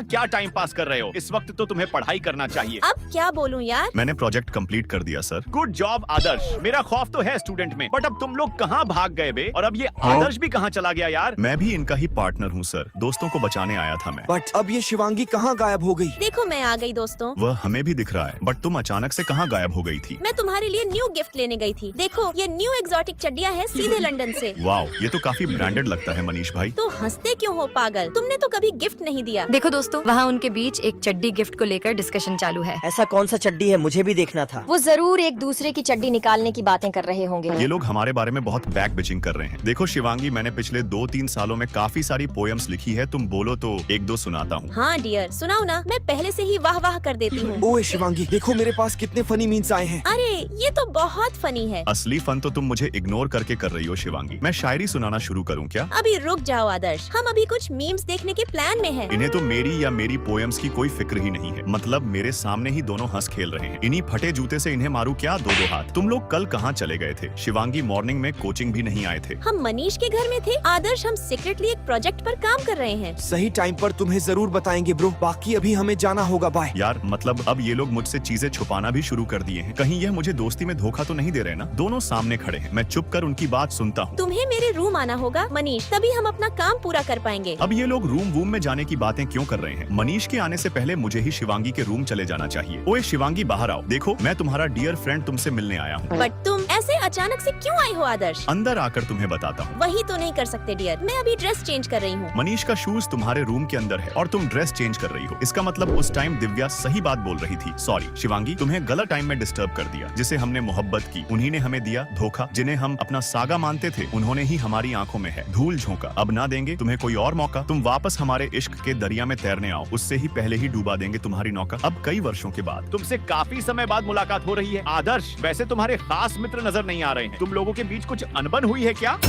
यहाँ क्या time pass कर रहे हो? इस वक्त तो तुम्हें पढ़ाई करना चाहिए। अब क्या बोलूं यार। मैंने प्रोजेक्ट कंप्लीट कर दिया सर। गुड जॉब आदर्श। मेरा खौफ तो है स्टूडेंट में, बट अब तुम लोग कहाँ भाग गए बे? और अब ये आदर्श भी कहाँ चला गया यार? मैं भी इनका ही पार्टनर हूँ सर, दोस्तों को बचाने आया था मैं। बट अब ये शिवांगी कहाँ गायब हो गई? देखो मैं आ गई दोस्तों। वह हमें भी दिख रहा है, बट तुम अचानक से कहाँ गायब हो गई थी? मैं तुम्हारे लिए न्यू गिफ्ट लेने गई थी। देखो ये न्यू एग्जॉटिक चड्डियाँ हैं सीधे लंदन से। वाओ, ये तो काफी ब्रांडेड लगता है मनीष भाई। तो हंसते क्यों हो पागल? तुमने तो कभी गिफ्ट नहीं दिया। देखो दोस्तों, वहाँ उनके बीच एक चड्डी गिफ्ट को लेकर डिस्कशन चालू है। ऐसा कौन सा चड्डी है, मुझे भी देखना था। वो जरूर एक दूसरे की चड्डी निकालने की बातें कर रहे होंगे। ये लोग हमारे बारे में बहुत बैक बिचिंग कर रहे हैं। देखो शिवांगी, मैंने पिछले 2-3 सालों में काफी सारी पोएम्स लिखी है, तुम बोलो तो 1-2 सुनाता हूँ। हाँ डियर, सुनाओ ना, मैं पहले से ही वाह वाह कर देती हूँ। ओए शिवांगी, देखो मेरे पास कितने फनी मीम्स आए हैं। अरे ये तो बहुत फनी है। असली फन तो तुम मुझे इग्नोर करके कर रही हो शिवांगी। मैं शायरी सुनाना शुरू करूँ क्या? अभी रुक जाओ आदर्श, हम अभी कुछ मीम्स देखने के प्लान में हैं। इन्हें तो मेरी या मेरी पोएम्स की कोई फिक्र ही नहीं है। मतलब मेरे सामने ही दोनों हंस खेल रहे हैं। इन्हीं फटे जूते से इन्हें मारू क्या 2-2 हाथ? तुम लोग कल कहाँ चले गए थे? शिवांगी मॉर्निंग में कोचिंग भी नहीं आए थे। हम मनीष के घर में थे। आदर्श, हम सीक्रेटली एक प्रोजेक्ट पर काम कर रहे हैं। सही टाइम पर तुम्हें जरूर बताएंगे ब्रो। बाकी अभी हमें जाना होगा, बाय। यार मतलब अब ये लोग मुझसे चीजें छुपाना भी शुरू कर दिए हैं। कहीं यह मुझे दोस्ती में धोखा तो नहीं दे रहे ना? दोनों सामने खड़े हैं, मैं चुप कर उनकी बात सुनता हूँ। तुम्हें मेरे रूम आना होगा मनीष, तभी हम अपना काम पूरा कर पाएंगे। अब ये लोग रूम वूम में जाने की बातें क्यों कर रहे हैं? मनीष के आने से पहले मुझे ही शिवांगी के रूम चले जाना चाहिए। ओए शिवांगी, बाहर आओ। देखो मैं तुम्हारा डियर फ्रेंड तुमसे मिलने आया हूँ। बट तुम ऐसे अचानक से क्यों आई हो आदर्श? अंदर आकर तुम्हें बताता हूँ। वही तो नहीं कर सकते डियर, मैं अभी ड्रेस चेंज कर रही हूँ। मनीष का शूज तुम्हारे रूम के अंदर है और तुम ड्रेस चेंज कर रही हो। इसका मतलब उस टाइम दिव्या सही बात बोल रही थी। सॉरी शिवांगी, तुम्हें गलत टाइम में डिस्टर्ब कर दिया। जिसे हमने मोहब्बत की उन्हीं ने हमें दिया धोखा। जिन्हें हम अपना सागा मानते थे उन्होंने ही हमारी आंखों में है धूल झोंका। अब ना देंगे तुम्हें कोई और मौका। तुम वापस हमारे इश्क के दरिया में तैरने आओ, उससे ही पहले ही डूबा देंगे तुम्हारी नौका। अब कई वर्षों के बाद तुमसे काफी समय बाद मुलाकात हो रही है। आदर्श, वैसे तुम्हारे खास मित्र नजर नहीं आ रहे हैं। तुम लोगों के बीच कुछ अनबन हुई है क्या?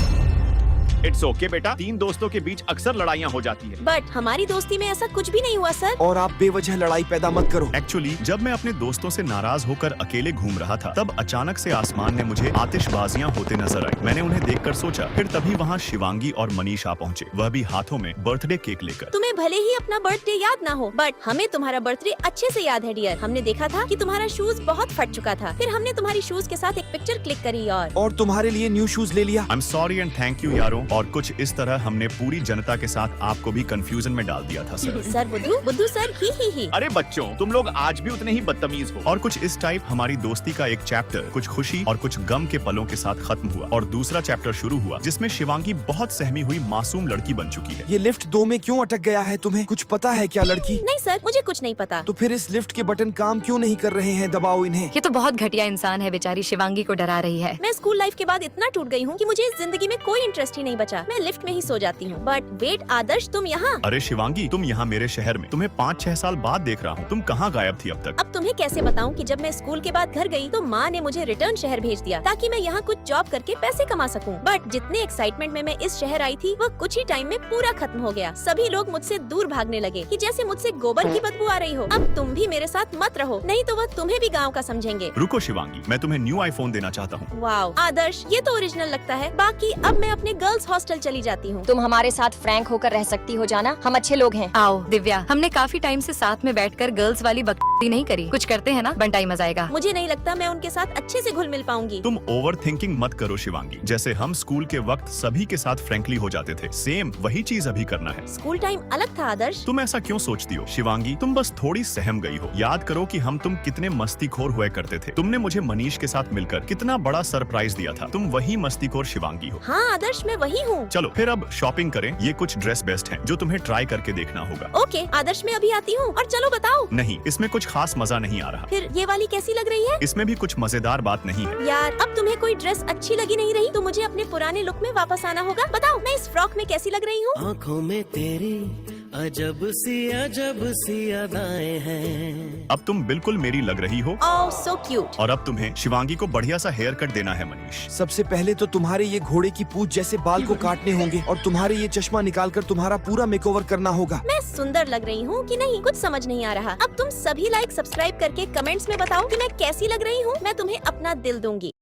इट्स ओके बेटा, 3 दोस्तों के बीच अक्सर लड़ाइयाँ हो जाती है। बट हमारी दोस्ती में ऐसा कुछ भी नहीं हुआ सर। और आप बेवजह लड़ाई पैदा मत करो। एक्चुअली जब मैं अपने दोस्तों से नाराज होकर अकेले घूम रहा था, तब अचानक से आसमान में मुझे आतिशबाजियां होते नजर आई। मैंने उन्हें देखकर सोचा, फिर तभी वहाँ शिवांगी और मनीष आ पहुँचे, वह भी हाथों में बर्थडे केक लेकर। तुम्हें भले ही अपना बर्थडे याद ना हो, बट हमें तुम्हारा बर्थडे अच्छे से याद है डियर। हमने देखा था कि तुम्हारा शूज बहुत फट चुका था, फिर हमने तुम्हारी शूज के साथ एक पिक्चर क्लिक करी और तुम्हारे लिए न्यू शूज ले लिया। I am sorry and thank you यारों। और कुछ इस तरह हमने पूरी जनता के साथ आपको भी कंफ्यूजन में डाल दिया था सर। सर बुद्धू सर ही। अरे बच्चों, तुम लोग आज भी उतने ही बदतमीज हो। और कुछ इस टाइप हमारी दोस्ती का एक चैप्टर कुछ खुशी और कुछ गम के पलों के साथ खत्म हुआ और दूसरा चैप्टर शुरू हुआ, जिसमें शिवांगी बहुत सहमी हुई मासूम लड़की बन चुकी है। ये लिफ्ट 2 में क्यों अटक गया है? तुम्हें कुछ पता है क्या लड़की? नहीं सर, मुझे कुछ नहीं पता। तो फिर इस लिफ्ट के बटन काम क्यों नहीं कर रहे हैं? दबाओ इन्हें। ये तो बहुत घटिया इंसान है, बेचारी शिवांगी को डरा रही है। मैं स्कूल लाइफ के बाद इतना टूट गई हूँ कि मुझे इस जिंदगी में कोई इंटरेस्ट ही नहीं बचा। मैं लिफ्ट में ही सो जाती हूँ। बट वेट आदर्श, तुम यहाँ? अरे शिवांगी, तुम यहाँ मेरे शहर में, तुम्हें 5-6 साल बाद देख रहा हूँ। तुम कहाँ गायब थी अब तक? अब तुम्हें कैसे बताऊं कि जब मैं स्कूल के बाद घर गई तो माँ ने मुझे रिटर्न शहर भेज दिया ताकि मैं यहाँ कुछ जॉब करके पैसे कमा सकूं। बट जितने एक्साइटमेंट में मैं इस शहर आई थी, वो कुछ ही टाइम में पूरा खत्म हो गया। सभी लोग मुझसे दूर भागने लगे कि जैसे मुझसे गोबर की बदबू आ रही हो। अब तुम भी मेरे साथ मत रहो, नहीं तो वो तुम्हें भी गाँव का समझेंगे। रुको शिवांगी, मैं तुम्हें न्यू आईफोन देना चाहता हूँ। वाओ आदर्श, ये तो ओरिजिनल लगता है। बाकी अब मैं अपने गर्ल्स हॉस्टल चली जाती हूँ। तुम हमारे साथ फ्रैंक होकर रह सकती हो जाना, हम अच्छे लोग हैं। आओ दिव्या, हमने काफी टाइम से साथ में बैठकर गर्ल्स वाली बकवासी नहीं करी। कुछ करते हैं ना, बंटाई मजा आएगा। मुझे नहीं लगता मैं उनके साथ अच्छे से घुल मिल पाऊंगी। तुम ओवर थिंकिंग मत करो शिवांगी। जैसे हम स्कूल के वक्त सभी के साथ फ्रेंकली हो जाते थे, सेम वही चीज अभी करना है। स्कूल टाइम अलग था आदर्श। तुम ऐसा क्यों सोचती हो शिवांगी? तुम बस थोड़ी सहम गई हो। याद करो कि हम तुम कितने मस्तीखोर हुआ करते थे। तुमने मुझे मनीष के साथ मिलकर कितना बड़ा सरप्राइज दिया था। तुम वही मस्तीखोर शिवांगी हो। हाँ आदर्श, मैं वही हूँ। चलो फिर अब शॉपिंग करें। ये कुछ ड्रेस बेस्ट हैं जो तुम्हें ट्राई करके देखना होगा। ओके आदर्श, मैं अभी आती हूँ। और चलो बताओ। नहीं, इसमें कुछ खास मजा नहीं आ रहा। फिर ये वाली कैसी लग रही है? इसमें भी कुछ मजेदार बात नहीं है। यार, अब तुम्हें कोई ड्रेस अच्छी लगी नहीं रही तो मुझे अपने पुराने लुक में वापस आना होगा। बताओ मैं इस फ्रॉक में कैसी लग रही हूँ? आँखों में तेरी अजब सी अदाएं हैं। अब तुम बिल्कुल मेरी लग रही हो। ओह सो क्यूट। और अब तुम्हें शिवांगी को बढ़िया सा हेयर कट देना है मनीष। सबसे पहले तो तुम्हारे ये घोड़े की पूंछ जैसे बाल को काटने होंगे और तुम्हारे ये चश्मा निकालकर तुम्हारा पूरा मेकओवर करना होगा। मैं सुंदर लग रही हूँ कि नहीं, कुछ समझ नहीं आ रहा। अब तुम सभी लाइक सब्सक्राइब करके कमेंट्स में बताओ कि मैं कैसी लग रही हूँ। मैं तुम्हें अपना दिल दूंगी।